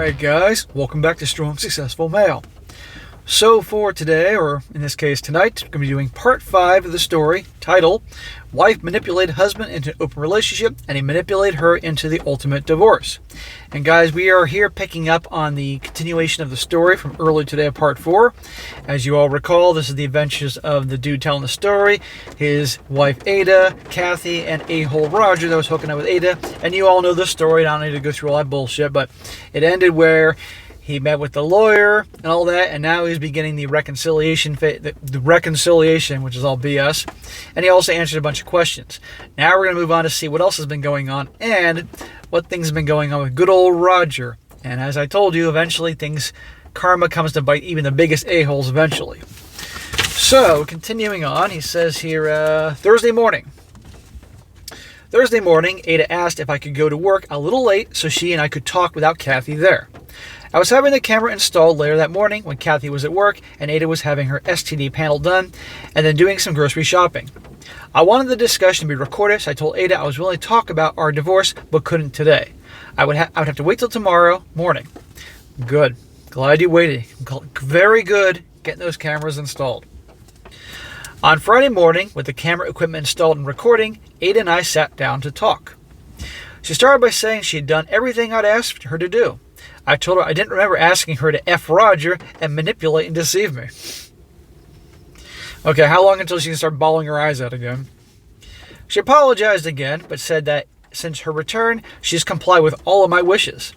Alright guys, welcome back to Strong Successful Male. So for today, or in this case tonight, we're going to be doing part 5 of the story, titled, Wife Manipulated Husband into an Open Relationship and He Manipulated Her into the Ultimate Divorce. And guys, we are here picking up on the continuation of the story from earlier today of part 4. As you all recall, this is the adventures of the dude telling the story, his wife Ada, Kathy, and a-hole Roger that was hooking up with Ada. And you all know the story, I don't need to go through all that bullshit, but it ended where he met with the lawyer and all that, and now he's beginning the reconciliation, the reconciliation, which is all BS. And he also answered a bunch of questions. Now we're going to move on to see what else has been going on and what things have been going on with good old Roger. And as I told you, eventually karma comes to bite even the biggest a-holes eventually. So, continuing on, he says here, Thursday morning, Ada asked if I could go to work a little late so she and I could talk without Kathy there. I was having the camera installed later that morning when Kathy was at work and Ada was having her STD panel done and then doing some grocery shopping. I wanted the discussion to be recorded, so I told Ada I was willing to talk about our divorce but couldn't today. I would have to wait till tomorrow morning. Good. Glad you waited. Very good getting those cameras installed. On Friday morning, with the camera equipment installed and recording, Ada and I sat down to talk. She started by saying she had done everything I'd asked her to do. I told her I didn't remember asking her to F Roger and manipulate and deceive me. Okay, how long until she can start bawling her eyes out again? She apologized again, but said that since her return, she's complied with all of my wishes.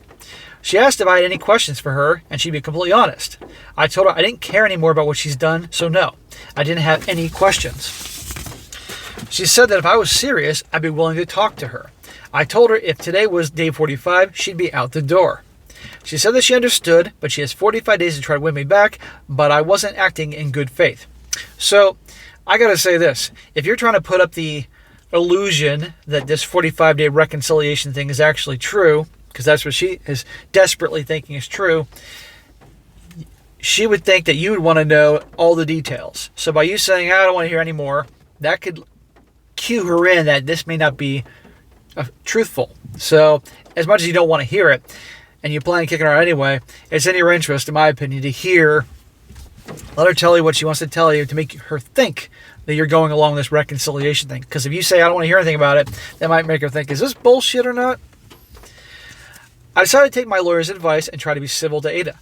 She asked if I had any questions for her, and she'd be completely honest. I told her I didn't care anymore about what she's done, so no, I didn't have any questions. She said that if I was serious, I'd be willing to talk to her. I told her if today was day 45, she'd be out the door. She said that she understood, but she has 45 days to try to win me back, but I wasn't acting in good faith. So, I gotta say this. If you're trying to put up the illusion that this 45-day reconciliation thing is actually true, because that's what she is desperately thinking is true, she would think that you would want to know all the details. So by you saying, I don't want to hear any more, that could cue her in that this may not be truthful. So, as much as you don't want to hear it, and you plan on kicking her out anyway, it's in your interest, in my opinion, to let her tell you what she wants to tell you to make her think that you're going along this reconciliation thing. Because if you say, I don't want to hear anything about it, that might make her think, is this bullshit or not? I decided to take my lawyer's advice and try to be civil to Ada.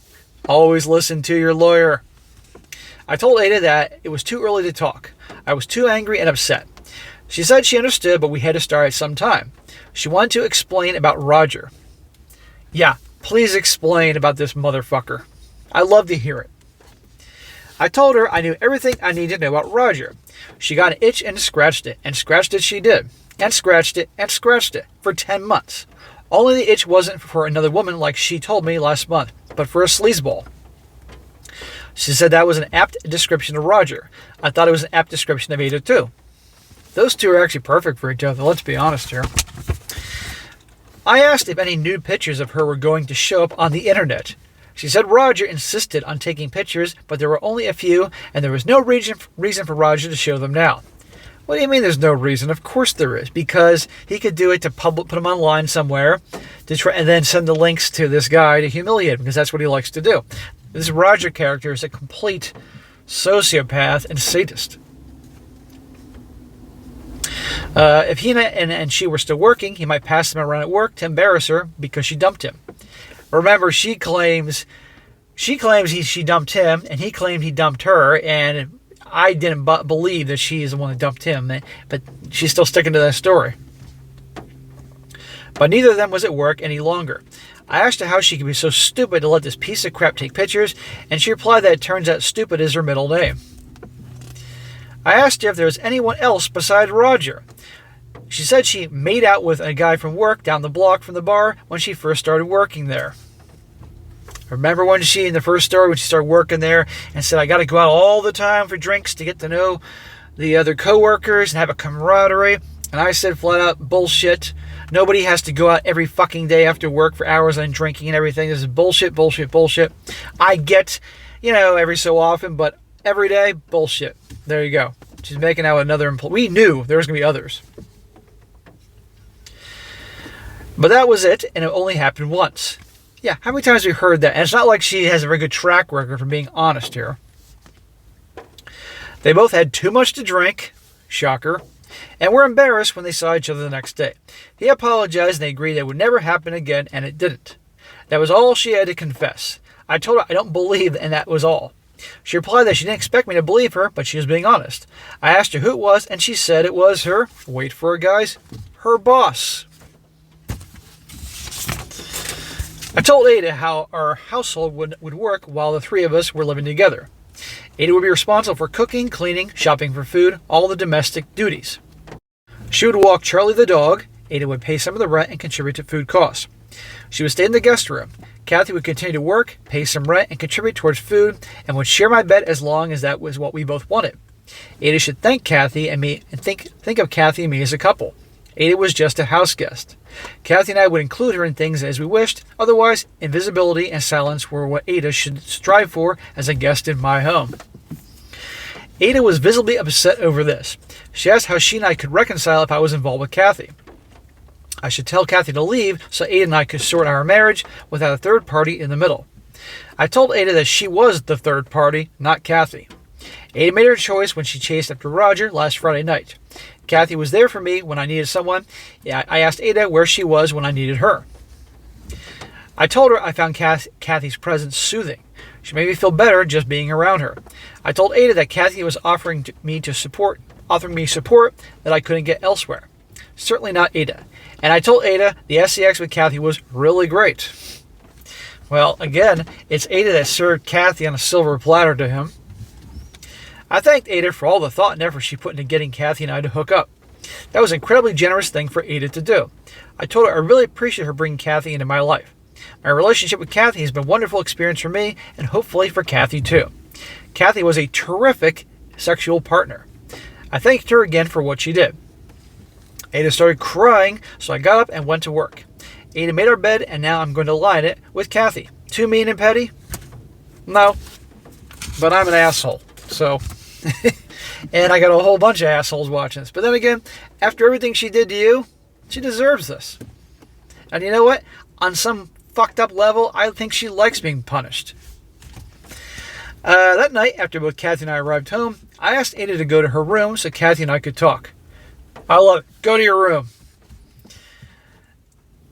Always listen to your lawyer. I told Ada that it was too early to talk. I was too angry and upset. She said she understood, but we had to start at some time. She wanted to explain about Roger. Yeah, please explain about this motherfucker. I'd love to hear it. I told her I knew everything I needed to know about Roger. She got an itch and scratched it she did. And scratched it for 10 months. Only the itch wasn't for another woman like she told me last month, but for a sleazeball. She said that was an apt description of Roger. I thought it was an apt description of Ada too. Those two are actually perfect for each other, let's be honest here. I asked if any nude pictures of her were going to show up on the internet. She said Roger insisted on taking pictures, but there were only a few, and there was no reason for Roger to show them now. What do you mean there's no reason? Of course there is, because he could do it to put them online somewhere, to try and then send the links to this guy to humiliate him, because that's what he likes to do. This Roger character is a complete sociopath and sadist. If he and she were still working, he might pass them around at work to embarrass her because she dumped him. Remember, she claims she dumped him, and he claimed he dumped her, and I didn't believe that she is the one that dumped him, but she's still sticking to that story. But neither of them was at work any longer. I asked her how she could be so stupid to let this piece of crap take pictures, and she replied that it turns out stupid is her middle name. I asked her if there was anyone else besides Roger. She said she made out with a guy from work down the block from the bar when she first started working there. Remember when she, in the first story, when she started working there and said, I got to go out all the time for drinks to get to know the other coworkers and have a camaraderie? And I said flat out, bullshit. Nobody has to go out every fucking day after work for hours on drinking and everything. This is bullshit, bullshit, bullshit. I get, every so often, but every day, bullshit. There you go. She's making out with another employee. We knew there was going to be others. But that was it, and it only happened once. Yeah, how many times have we heard that? And it's not like she has a very good track record for being honest here. They both had too much to drink, shocker, and were embarrassed when they saw each other the next day. He apologized and they agreed it would never happen again, and it didn't. That was all she had to confess. I told her I don't believe, and that was all. She replied that she didn't expect me to believe her, but she was being honest. I asked her who it was, and she said it was her, wait for it guys, her boss. I told Ada how our household would work while the three of us were living together. Ada would be responsible for cooking, cleaning, shopping for food, all the domestic duties. She would walk Charlie the dog. Ada would pay some of the rent and contribute to food costs. She would stay in the guest room. Kathy would continue to work, pay some rent, and contribute towards food, and would share my bed as long as that was what we both wanted. Ada should thank Kathy and me and think of Kathy and me as a couple. Ada was just a house guest. Kathy and I would include her in things as we wished. Otherwise, invisibility and silence were what Ada should strive for as a guest in my home. Ada was visibly upset over this. She asked how she and I could reconcile if I was involved with Kathy. I should tell Kathy to leave so Ada and I could sort our marriage without a third party in the middle. I told Ada that she was the third party, not Kathy. Ada made her choice when she chased after Roger last Friday night. Kathy was there for me when I needed someone. I asked Ada where she was when I needed her. I told her I found Kathy's presence soothing. She made me feel better just being around her. I told Ada that Kathy was offering me support that I couldn't get elsewhere. Certainly not Ada. And I told Ada the SEX with Kathy was really great. Well, again, it's Ada that served Kathy on a silver platter to him. I thanked Ada for all the thought and effort she put into getting Kathy and I to hook up. That was an incredibly generous thing for Ada to do. I told her I really appreciate her bringing Kathy into my life. My relationship with Kathy has been a wonderful experience for me and hopefully for Kathy too. Kathy was a terrific sexual partner. I thanked her again for what she did. Ada started crying, so I got up and went to work. Ada made our bed, and now I'm going to line it with Kathy. Too mean and petty? No. But I'm an asshole, so... and I got a whole bunch of assholes watching this. But then again, after everything she did to you, she deserves this. And you know what? On some fucked up level, I think she likes being punished. That night, after both Kathy and I arrived home, I asked Ada to go to her room so Kathy and I could talk. I love it. Go to your room.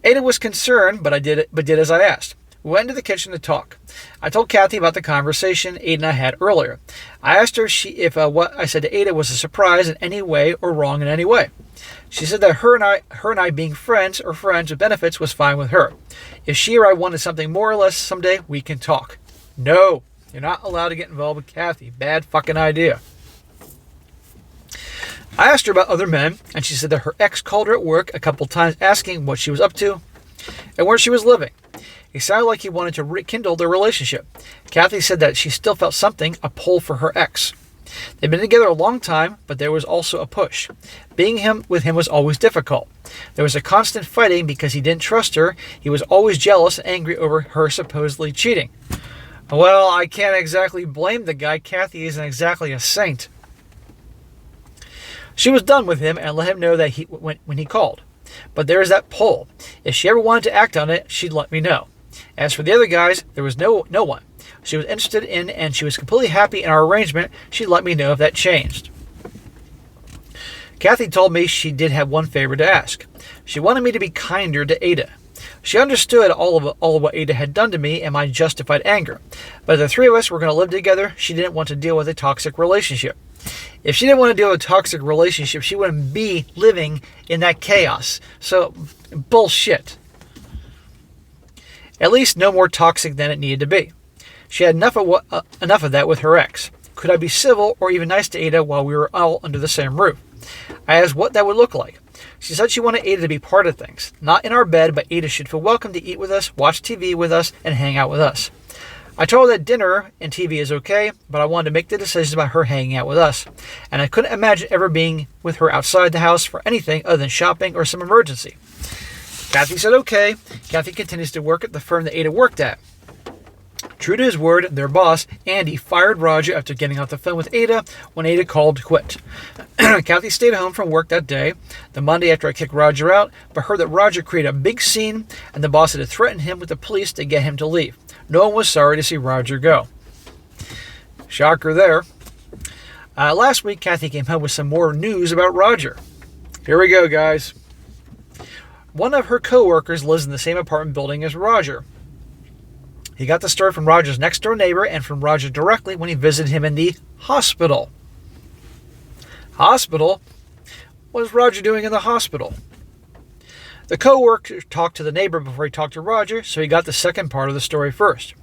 Ada was concerned, but did as I asked. We went into the kitchen to talk. I told Kathy about the conversation Ada and I had earlier. I asked her if what I said to Ada was a surprise in any way or wrong in any way. She said that her and I being friends or friends with benefits was fine with her. If she or I wanted something more or less someday, we can talk. No, you're not allowed to get involved with Kathy. Bad fucking idea. I asked her about other men, and she said that her ex called her at work a couple times asking what she was up to and where she was living. It sounded like he wanted to rekindle their relationship. Kathy said that she still felt something, a pull for her ex. They'd been together a long time, but there was also a push. Being with him was always difficult. There was a constant fighting because he didn't trust her. He was always jealous and angry over her supposedly cheating. Well, I can't exactly blame the guy. Kathy isn't exactly a saint. She was done with him and let him know that when he called. But there is that pull. If she ever wanted to act on it, she'd let me know. As for the other guys, there was no one she was interested in, and she was completely happy in our arrangement. She'd let me know if that changed. Kathy told me she did have one favor to ask. She wanted me to be kinder to Ada. She understood all of what Ada had done to me and my justified anger. But if the three of us were going to live together, she didn't want to deal with a toxic relationship. If she didn't want to deal with a toxic relationship, she wouldn't be living in that chaos. So, bullshit. At least no more toxic than it needed to be. She had enough of that with her ex. Could I be civil or even nice to Ada while we were all under the same roof? I asked what that would look like. She said she wanted Ada to be part of things. Not in our bed, but Ada should feel welcome to eat with us, watch TV with us, and hang out with us. I told her that dinner and TV is okay, but I wanted to make the decisions about her hanging out with us. And I couldn't imagine ever being with her outside the house for anything other than shopping or some emergency. Kathy said okay. Kathy continues to work at the firm that Ada worked at. True to his word, their boss, Andy, fired Roger after getting off the phone with Ada when Ada called to quit. Kathy stayed home from work that day, the Monday after I kicked Roger out, but heard that Roger created a big scene and the boss had to threaten him with the police to get him to leave. No one was sorry to see Roger go. Shocker there. Last week, Kathy came home with some more news about Roger. Here we go, guys. One of her co-workers lives in the same apartment building as Roger. He got the story from Roger's next-door neighbor and from Roger directly when he visited him in the hospital. Hospital? What was Roger doing in the hospital? The co-worker talked to the neighbor before he talked to Roger, so he got the second part of the story first.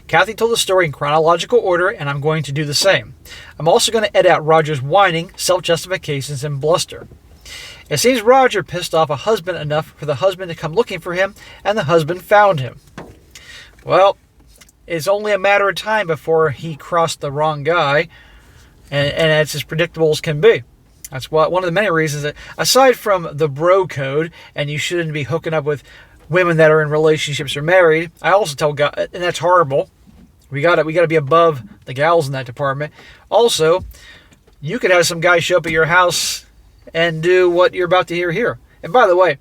Kathy told the story in chronological order, and I'm going to do the same. I'm also going to edit out Roger's whining, self-justifications, and bluster. It seems Roger pissed off a husband enough for the husband to come looking for him, and the husband found him. Well, it's only a matter of time before he crossed the wrong guy, and it's as predictable as can be. That's one of the many reasons that, aside from the bro code, and you shouldn't be hooking up with women that are in relationships or married, I also tell guys, and that's horrible. We gotta be above the gals in that department. Also, you could have some guy show up at your house and do what you're about to hear here. And by the way,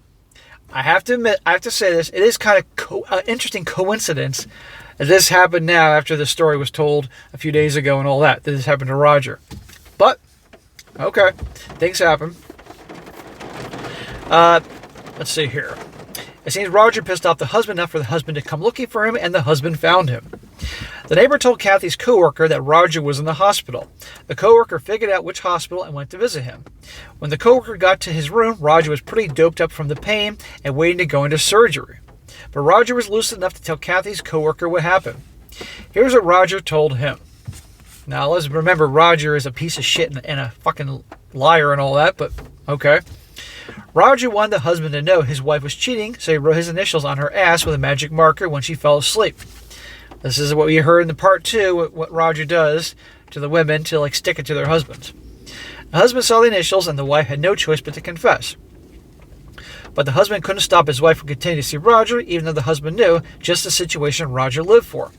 I have to admit, I have to say this, it is kind of interesting coincidence that this happened now after the story was told a few days ago and all that this happened to Roger. But, okay, things happen. Let's see here. It seems Roger pissed off the husband enough for the husband to come looking for him, and the husband found him. The neighbor told Kathy's coworker that Roger was in the hospital. The coworker figured out which hospital and went to visit him. When the coworker got to his room, Roger was pretty doped up from the pain and waiting to go into surgery. But Roger was lucid enough to tell Kathy's coworker what happened. Here's what Roger told him. Now, let's remember Roger is a piece of shit and a fucking liar and all that, but okay. Roger wanted the husband to know his wife was cheating, so he wrote his initials on her ass with a magic marker when she fell asleep. This is what we heard in the part 2, what Roger does to the women to stick it to their husbands. The husband saw the initials and the wife had no choice but to confess. But the husband couldn't stop his wife from continuing to see Roger, even though the husband knew just the situation Roger lived for.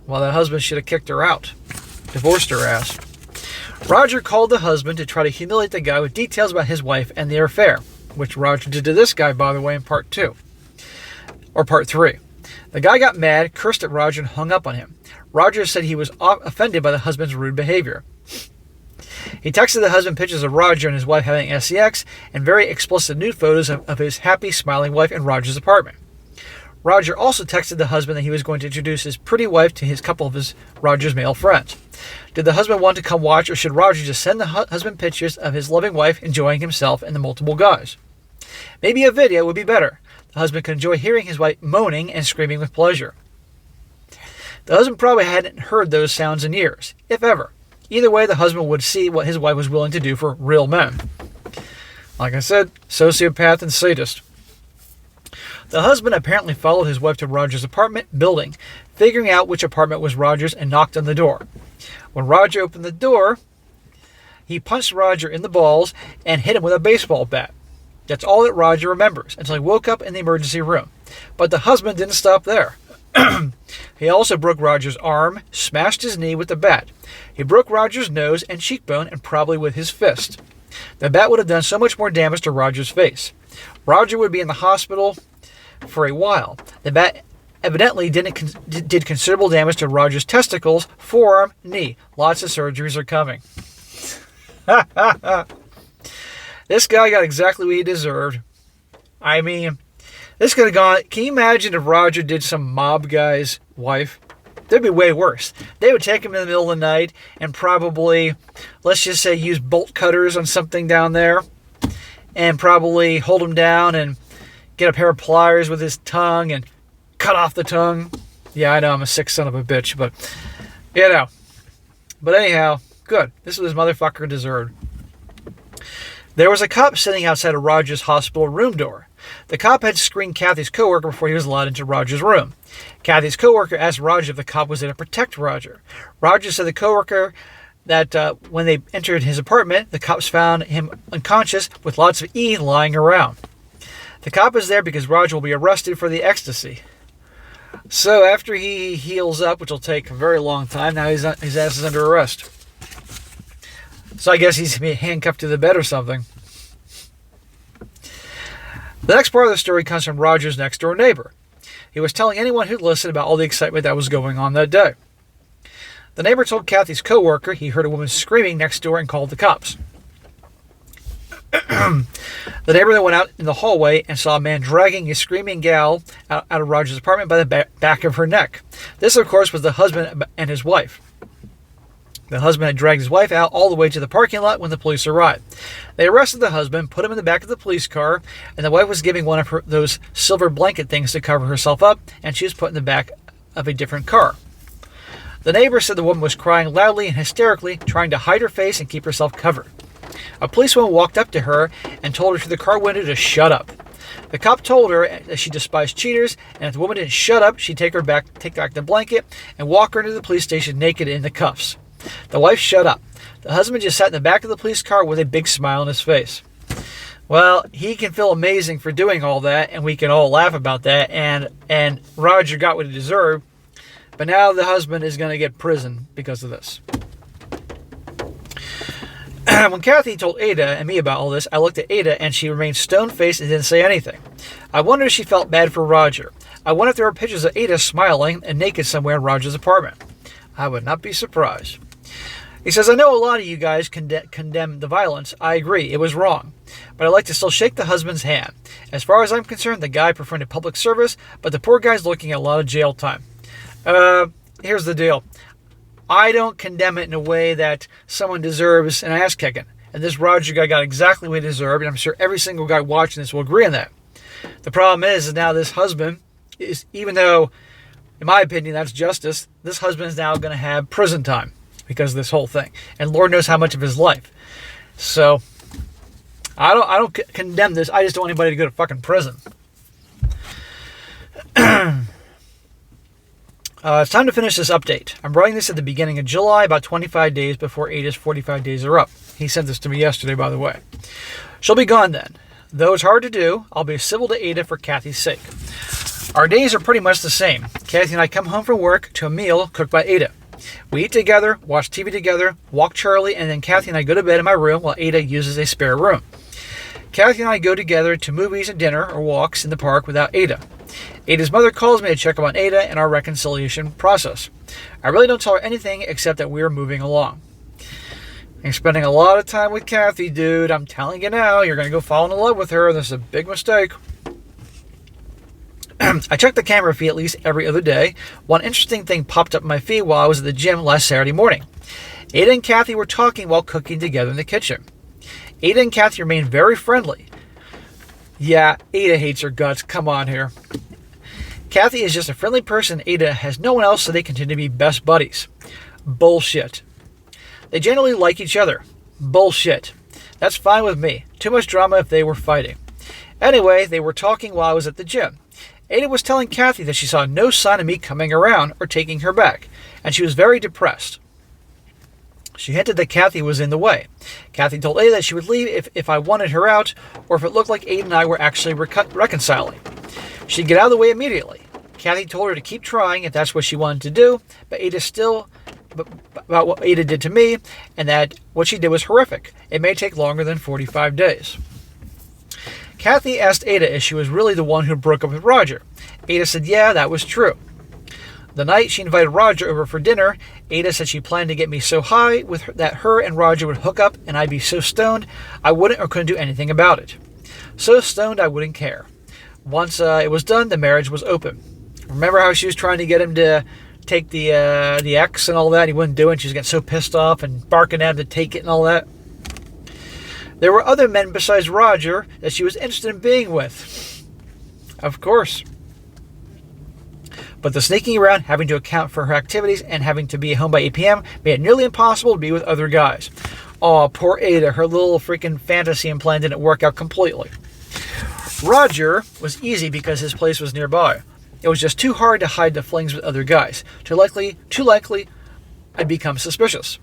Well, the husband should have kicked her out. Divorced her ass. Roger called the husband to try to humiliate the guy with details about his wife and their affair, which Roger did to this guy, by the way, in part 2. Or part 3. The guy got mad, cursed at Roger, and hung up on him. Roger said he was offended by the husband's rude behavior. He texted the husband pictures of Roger and his wife having sex and very explicit nude photos of his happy, smiling wife in Roger's apartment. Roger also texted the husband that he was going to introduce his pretty wife to his couple of Roger's male friends. Did the husband want to come watch, or should Roger just send the husband pictures of his loving wife enjoying himself and the multiple guys? Maybe a video would be better. The husband could enjoy hearing his wife moaning and screaming with pleasure. The husband probably hadn't heard those sounds in years, if ever. Either way, the husband would see what his wife was willing to do for real men. Like I said, sociopath and sadist. The husband apparently followed his wife to Roger's apartment building, figuring out which apartment was Roger's, and knocked on the door. When Roger opened the door, he punched Roger in the balls and hit him with a baseball bat. That's all that Roger remembers until he woke up in the emergency room. But the husband didn't stop there. He also broke Roger's arm, smashed his knee with the bat. He broke Roger's nose and cheekbone, and probably with his fist. The bat would have done so much more damage to Roger's face. Roger would be in the hospital for a while. The bat evidently did considerable damage to Roger's testicles, forearm, knee. Lots of surgeries are coming. This guy got exactly what he deserved. I mean, this could have gone... Can you imagine if Roger did some mob guy's wife? That'd be way worse. They would take him in the middle of the night and probably, let's just say, use bolt cutters on something down there and probably hold him down and get a pair of pliers with his tongue and cut off the tongue. Yeah, I know I'm a sick son of a bitch, but, you know. But anyhow, good. This is what this motherfucker deserved. There was a cop sitting outside of Roger's hospital room door. The cop had screened Kathy's coworker before he was allowed into Roger's room. Kathy's coworker asked Roger if the cop was there to protect Roger. Roger said the coworker that when they entered his apartment, the cops found him unconscious with lots of E lying around. The cop is there because Roger will be arrested for the ecstasy. So after he heals up, which will take a very long time, now his ass is under arrest. So I guess he's handcuffed to the bed or something. The next part of the story comes from Roger's next door neighbor. He was telling anyone who'd listen about all the excitement that was going on that day. The neighbor told Kathy's co-worker he heard a woman screaming next door and called the cops. The neighbor then went out in the hallway and saw a man dragging a screaming gal out of Roger's apartment by the back of her neck. This, of course, was the husband and his wife. The husband had dragged his wife out all the way to the parking lot when the police arrived. They arrested the husband, put him in the back of the police car, and the wife was giving one of those silver blanket things to cover herself up, and she was put in the back of a different car. The neighbor said the woman was crying loudly and hysterically, trying to hide her face and keep herself covered. A policewoman walked up to her and told her through the car window to shut up. The cop told her that she despised cheaters, and if the woman didn't shut up, she'd take back the blanket and walk her into the police station naked in the cuffs. The wife shut up. The husband just sat in the back of the police car with a big smile on his face. Well, he can feel amazing for doing all that, and we can all laugh about that, and Roger got what he deserved, but now the husband is going to get prison because of this. When Kathy told Ada and me about all this, I looked at Ada and she remained stone-faced and didn't say anything. I wondered if she felt bad for Roger. I wondered if there were pictures of Ada smiling and naked somewhere in Roger's apartment. I would not be surprised. He says, I know a lot of you guys condemn the violence. I agree, it was wrong. But I'd like to still shake the husband's hand. As far as I'm concerned, the guy preferred public service, but the poor guy's looking at a lot of jail time. Here's the deal. I don't condemn it in a way that someone deserves an ass kicking. And this Roger guy got exactly what he deserved, and I'm sure every single guy watching this will agree on that. The problem is now this husband is, even though, in my opinion, that's justice, this husband is now going to have prison time because of this whole thing. And Lord knows how much of his life. So, I don't condemn this. I just don't want anybody to go to fucking prison. It's time to finish this update. I'm writing this at the beginning of July, about 25 days before Ada's 45 days are up. He sent this to me yesterday, by the way. She'll be gone then. Though it's hard to do, I'll be civil to Ada for Kathy's sake. Our days are pretty much the same. Kathy and I come home from work to a meal cooked by Ada. We eat together, watch TV together, walk Charlie, and then Kathy and I go to bed in my room while Ada uses a spare room. Kathy and I go together to movies and dinner or walks in the park without Ada. Ada's mother calls me to check up on Ada and our reconciliation process. I really don't tell her anything except that we're moving along. You're spending a lot of time with Kathy, dude. I'm telling you now, you're going to go fall in love with her, and this is a big mistake. I check the camera feed at least every other day. One interesting thing popped up in my feed while I was at the gym last Saturday morning. Ada and Kathy were talking while cooking together in the kitchen. Ada and Kathy remained very friendly. Yeah, Ada hates her guts. Come on here. Kathy is just a friendly person. Ada has no one else, so they continue to be best buddies. Bullshit. They generally like each other. Bullshit. That's fine with me. Too much drama if they were fighting. Anyway, they were talking while I was at the gym. Ada was telling Kathy that she saw no sign of me coming around or taking her back, and she was very depressed. She hinted that Kathy was in the way. Kathy told Ada that she would leave if I wanted her out, or if it looked like Ada and I were actually reconciling. She'd get out of the way immediately. Kathy told her to keep trying if that's what she wanted to do, but Ada still about what Ada did to me, and that what she did was horrific. It may take longer than 45 days. Kathy asked Ada if she was really the one who broke up with Roger. Ada said, yeah, that was true. The night she invited Roger over for dinner, Ada said she planned to get me so high that her and Roger would hook up, and I'd be so stoned I wouldn't or couldn't do anything about it. So stoned I wouldn't care. Once it was done, the marriage was open. Remember how she was trying to get him to take the X and all that? He wouldn't do it. She was getting so pissed off and barking at him to take it and all that. There were other men besides Roger that she was interested in being with. Of course. But the sneaking around, having to account for her activities, and having to be home by 8 p.m. made it nearly impossible to be with other guys. Oh, poor Ada. Her little freaking fantasy and plan didn't work out completely. Roger was easy because his place was nearby. It was just too hard to hide the flings with other guys. Too likely, I'd become suspicious.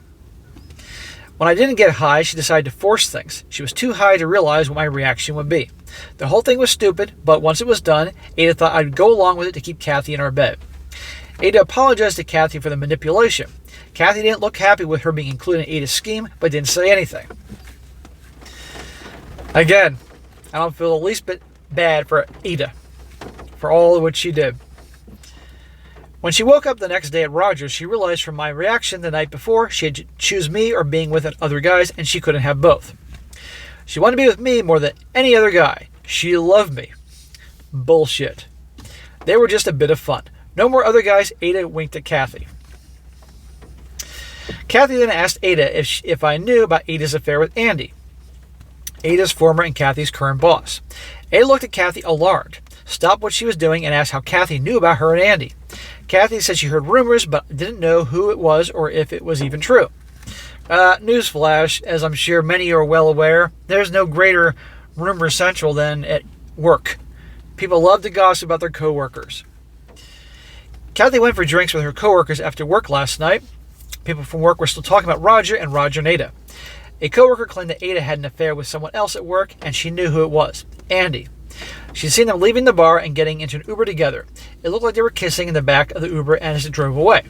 When I didn't get high, she decided to force things. She was too high to realize what my reaction would be. The whole thing was stupid, but once it was done, Ada thought I'd go along with it to keep Kathy in our bed. Ada apologized to Kathy for the manipulation. Kathy didn't look happy with her being included in Ada's scheme, but didn't say anything. Again, I don't feel the least bit bad for Ada, for all of what she did. When she woke up the next day at Rogers, she realized from my reaction the night before she had to choose me or being with other guys, and she couldn't have both. She wanted to be with me more than any other guy. She loved me. Bullshit. They were just a bit of fun. No more other guys. Ada winked at Kathy. Kathy then asked Ada if I knew about Ada's affair with Andy, Ada's former and Kathy's current boss. Ada looked at Kathy alarmed, stopped what she was doing, and asked how Kathy knew about her and Andy. Kathy said she heard rumors but didn't know who it was or if it was even true. Newsflash, as I'm sure many are well aware, there's no greater rumor central than at work. People love to gossip about their coworkers. Kathy went for drinks with her coworkers after work last night. People from work were still talking about Roger and Ada. A coworker claimed that Ada had an affair with someone else at work, and she knew who it was, Andy. She'd seen them leaving the bar and getting into an Uber together. It looked like they were kissing in the back of the Uber as it drove away.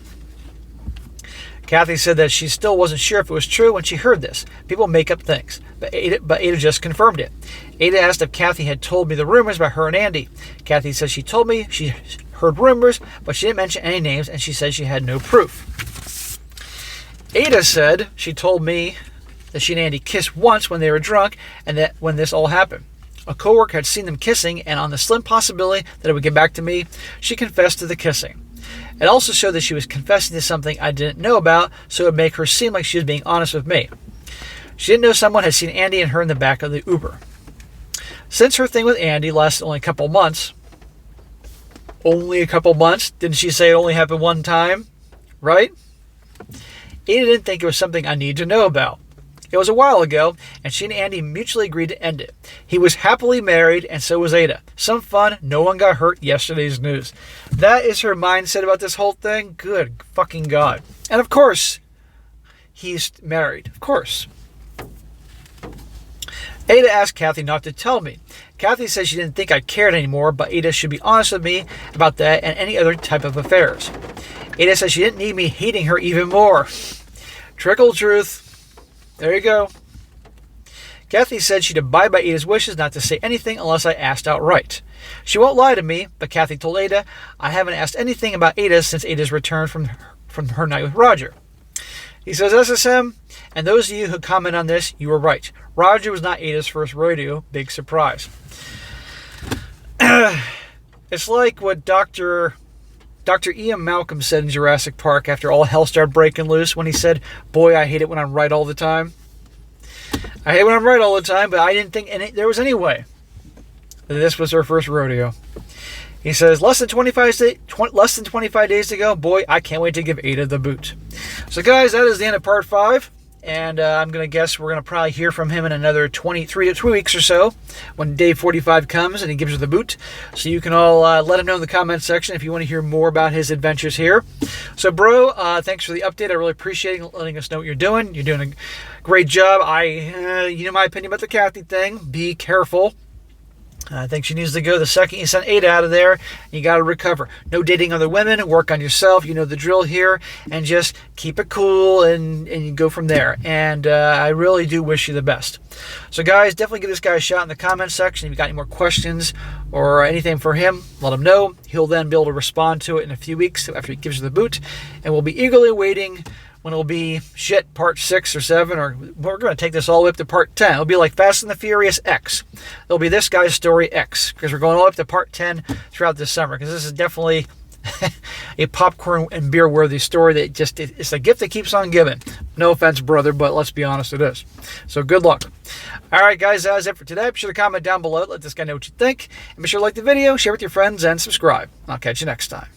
Kathy said that she still wasn't sure if it was true when she heard this. People make up things, but Ada just confirmed it. Ada asked if Kathy had told me the rumors about her and Andy. Kathy said she told me she heard rumors, but she didn't mention any names, and she said she had no proof. Ada said she told me that she and Andy kissed once when they were drunk, and that when this all happened. A coworker had seen them kissing, and on the slim possibility that it would get back to me, she confessed to the kissing. It also showed that she was confessing to something I didn't know about, so it would make her seem like she was being honest with me. She didn't know someone had seen Andy and her in the back of the Uber. Since her thing with Andy lasted only a couple months, didn't she say it only happened one time? Right? Ada didn't think it was something I needed to know about. It was a while ago, and she and Andy mutually agreed to end it. He was happily married, and so was Ada. Some fun, no one got hurt, yesterday's news. That is her mindset about this whole thing? Good fucking God. And of course, he's married. Of course. Ada asked Kathy not to tell me. Kathy said she didn't think I cared anymore, but Ada should be honest with me about that and any other type of affairs. Ada said she didn't need me hating her even more. Trickle truth. There you go. Kathy said she'd abide by Ada's wishes not to say anything unless I asked outright. She won't lie to me, but Kathy told Ada, I haven't asked anything about Ada since Ada's return from her night with Roger. He says, SSM, and those of you who comment on this, you were right. Roger was not Ada's first rodeo. Big surprise. It's like what Dr. Ian Malcolm said in Jurassic Park after all hell started breaking loose when he said, boy, I hate it when I'm right all the time. I hate when I'm right all the time, but I didn't think there was any way that this was her first rodeo. He says, less than 25 days to go, boy, I can't wait to give Ada the boot. So guys, that is the end of part 5. And I'm going to guess we're going to probably hear from him in another 3 weeks or so when day 45 comes and he gives her the boot. So you can all let him know in the comment section if you want to hear more about his adventures here. So, bro, thanks for the update. I really appreciate letting us know what you're doing. You're doing a great job. You know my opinion about the Kathy thing. Be careful. I think she needs to go the second you send Ada out of there. You got to recover. No dating other women. Work on yourself. You know the drill here. And just keep it cool and you go from there. And I really do wish you the best. So, guys, definitely give this guy a shot in the comment section. If you got any more questions or anything for him, let him know. He'll then be able to respond to it in a few weeks after he gives you the boot. And we'll be eagerly waiting when it'll be, part 6 or 7, or we're going to take this all the way up to part 10. It'll be like Fast and the Furious X. It'll be this guy's story X, because we're going all up to part 10 throughout this summer, because this is definitely a popcorn and beer worthy story that it's a gift that keeps on giving. No offense, brother, but let's be honest, it is. So good luck. All right, guys, that's it for today. Be sure to comment down below. Let this guy know what you think. And be sure to like the video, share with your friends, and subscribe. I'll catch you next time.